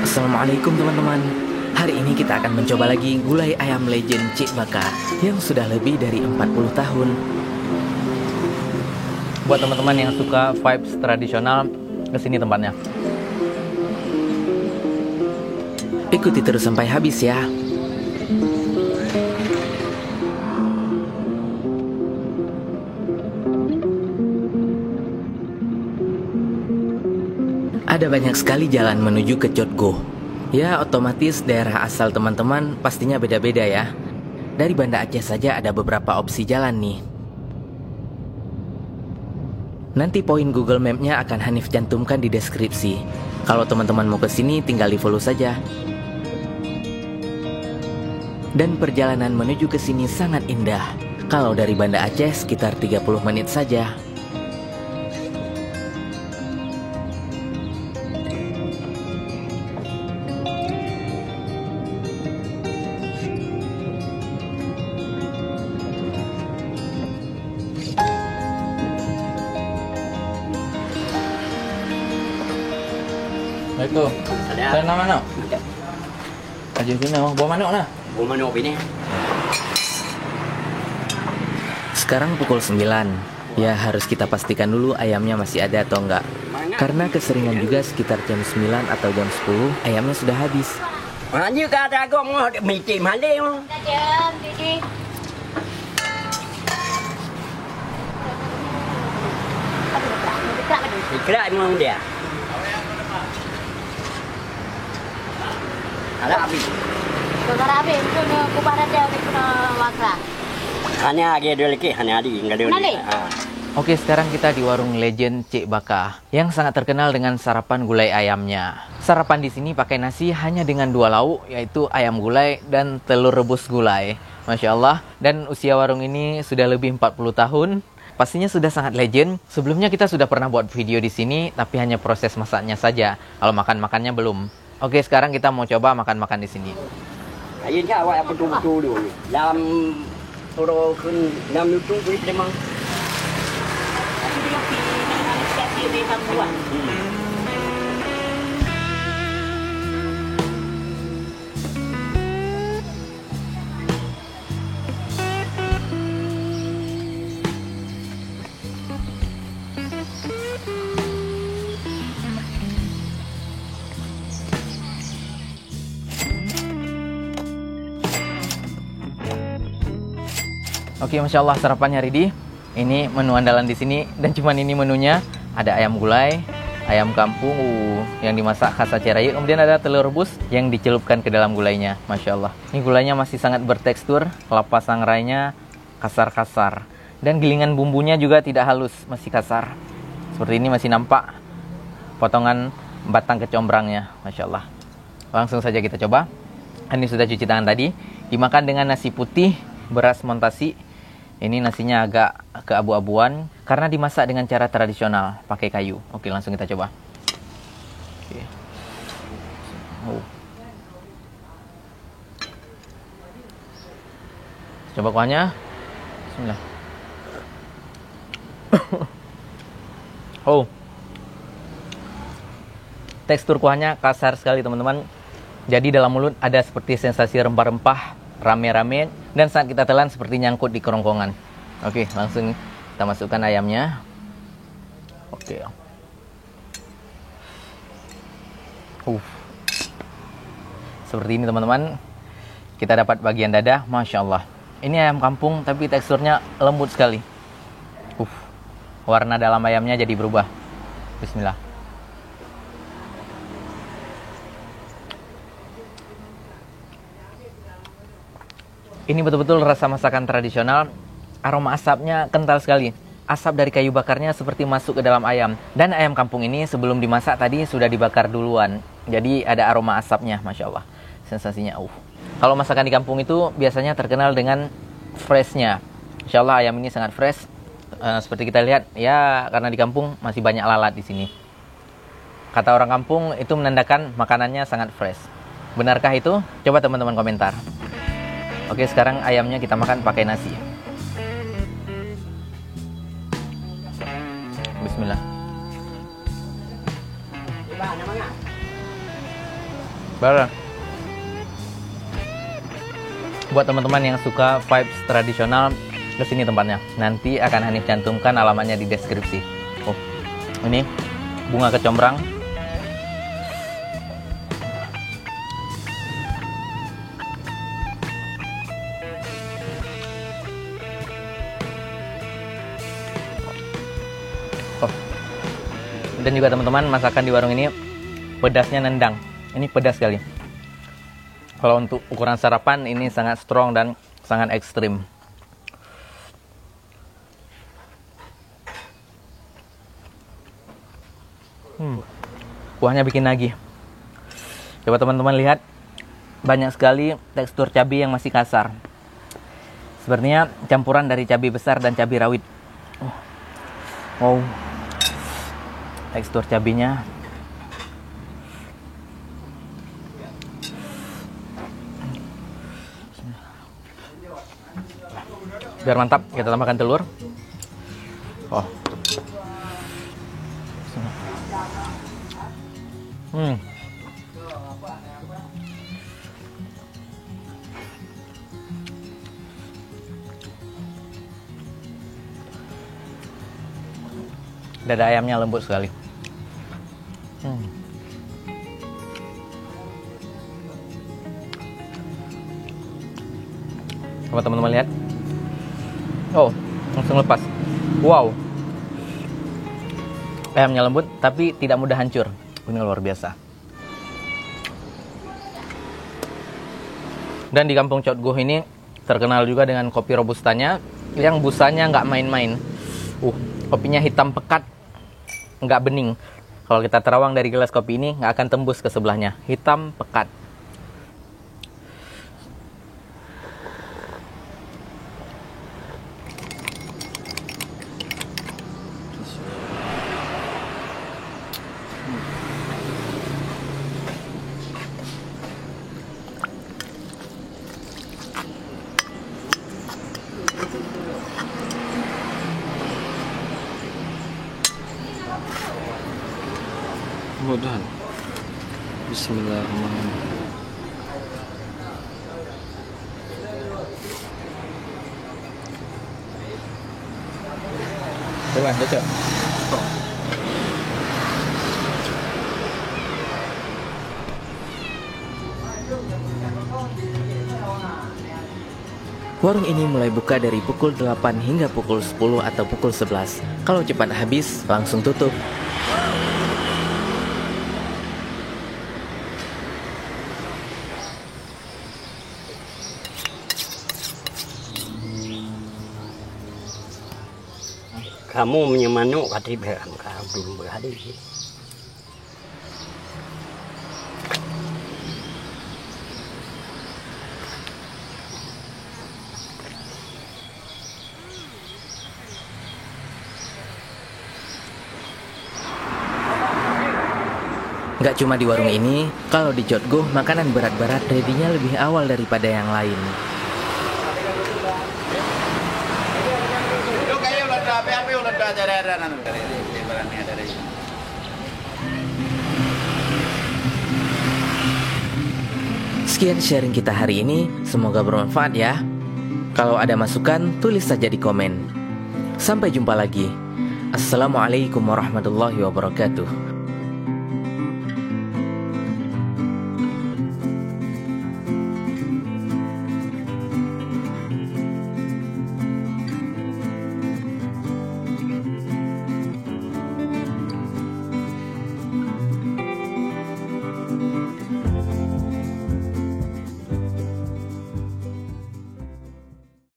Assalamualaikum teman-teman. Hari ini kita akan mencoba lagi gulai ayam legend Cik Baka yang sudah lebih dari 40 tahun. Buat teman-teman yang suka vibes tradisional, kesini tempatnya. Ikuti terus sampai habis ya. Ada banyak sekali jalan menuju ke Jodgo. Ya, otomatis daerah asal teman-teman pastinya beda-beda ya. Dari Banda Aceh saja ada beberapa opsi jalan nih. Nanti poin Google Map-nya akan Hanif cantumkan di deskripsi. Kalau teman-teman mau ke sini tinggal di-follow saja. Dan perjalanan menuju ke sini sangat indah. Kalau dari Banda Aceh sekitar 30 menit saja. Itu. Saya nama mana? Aja sini, bawa manuk nah. Bawa manuk ini. Sekarang pukul 9. Ya harus kita pastikan dulu ayamnya masih ada atau enggak. Karena keseringan juga sekitar jam 9 atau jam 10 ayamnya sudah habis. Như kata kau mau mì chìm hả đi không? Đi. Thì cái đại mong dia. Ada api. Rabi, itu kubaran dia kena wakra. Hanya dia dulu lagi, hanya di enggak ada. Nali. Oke, sekarang kita di warung legend Cik Baka yang sangat terkenal dengan sarapan gulai ayamnya. Sarapan di sini pakai nasi hanya dengan 2 lauk, yaitu ayam gulai dan telur rebus gulai. Masya Allah. Dan usia warung ini sudah lebih 40 tahun. Pastinya sudah sangat legend. Sebelumnya kita sudah pernah buat video di sini, tapi hanya proses masaknya saja. Kalau makan-makannya belum. Oke, sekarang kita mau coba makan-makan di sini. Ayo dia awak betul-betul dulu. Dalam turun 6 YouTube ni memang. Oke, Masya Allah sarapannya ready. Ini menu andalan di sini dan cuman ini menunya. Ada ayam gulai, ayam kampung yang dimasak khas Aceh Raya. Kemudian ada telur rebus yang dicelupkan ke dalam gulainya. Masya Allah. Ini gulainya masih sangat bertekstur, kelapa sangrainya kasar-kasar. Dan gilingan bumbunya juga tidak halus, masih kasar. Seperti ini masih nampak potongan batang kecombrangnya. Masya Allah. Langsung saja kita coba. Ini sudah cuci tangan tadi. Dimakan dengan nasi putih, beras montasi. Ini nasinya agak keabu-abuan karena dimasak dengan cara tradisional, pakai kayu. Oke, langsung kita coba. Oke. Coba kuahnya. Bismillah. Tekstur kuahnya kasar sekali, teman-teman. Jadi dalam mulut ada seperti sensasi rempah-rempah, rame-rame, dan saat kita telan seperti nyangkut di kerongkongan. Oke, langsung kita masukkan ayamnya. Oke. Seperti ini teman-teman. Kita dapat bagian dada, Masya Allah. Ini ayam kampung tapi teksturnya lembut sekali. Warna dalam ayamnya jadi berubah. Bismillah. Ini betul-betul rasa masakan tradisional. Aroma asapnya kental sekali. Asap dari kayu bakarnya seperti masuk ke dalam ayam. Dan ayam kampung ini sebelum dimasak tadi sudah dibakar duluan. Jadi ada aroma asapnya, Masya Allah. Sensasinya, Kalau masakan di kampung itu biasanya terkenal dengan freshnya. Insya Allah ayam ini sangat fresh. Seperti kita lihat, ya karena di kampung masih banyak lalat di sini. Kata orang kampung itu menandakan makanannya sangat fresh. Benarkah itu? Coba teman-teman komentar. Oke, sekarang ayamnya kita makan pakai nasi. Bismillah. Barang. Buat teman-teman yang suka vibes tradisional, kesini tempatnya. Nanti akan Hanif cantumkan alamatnya di deskripsi. Oh, ini bunga kecombrang. Oh, dan juga teman-teman, masakan di warung ini pedasnya nendang. Ini pedas sekali. Kalau untuk ukuran sarapan ini sangat strong dan sangat ekstrim. Kuahnya bikin nagih. Coba teman-teman lihat, banyak sekali tekstur cabai yang masih kasar. Sepertinya campuran dari cabai besar dan cabai rawit. Wow, tekstur cabainya. Biar mantap, kita tambahkan telur. Oh. Dada ayamnya lembut sekali. Coba teman-teman lihat. Oh, langsung lepas. Wow. Ayamnya lembut tapi tidak mudah hancur. Ini luar biasa. Dan di Kampung Cotgoh ini terkenal juga dengan kopi robustanya yang busanya nggak main-main. Kopinya hitam pekat, nggak bening. Kalau kita terawang dari gelas kopi ini nggak akan tembus ke sebelahnya. Hitam pekat. Mudah. Bismillahirrahmanirrahim. Coba, cocok. Warung ini mulai buka dari pukul 8 hingga pukul 10 atau pukul 11. Kalau cepat habis, langsung tutup. Kamu menyemanuk hati berang kau belum berhadi. Nggak cuma di warung ini, kalau di Cotgoh makanan berat-berat ready-nya lebih awal daripada yang lain. Sekian sharing kita hari ini, semoga bermanfaat ya. Kalau ada masukan, tulis saja di komen. Sampai jumpa lagi. Assalamualaikum warahmatullahi wabarakatuh.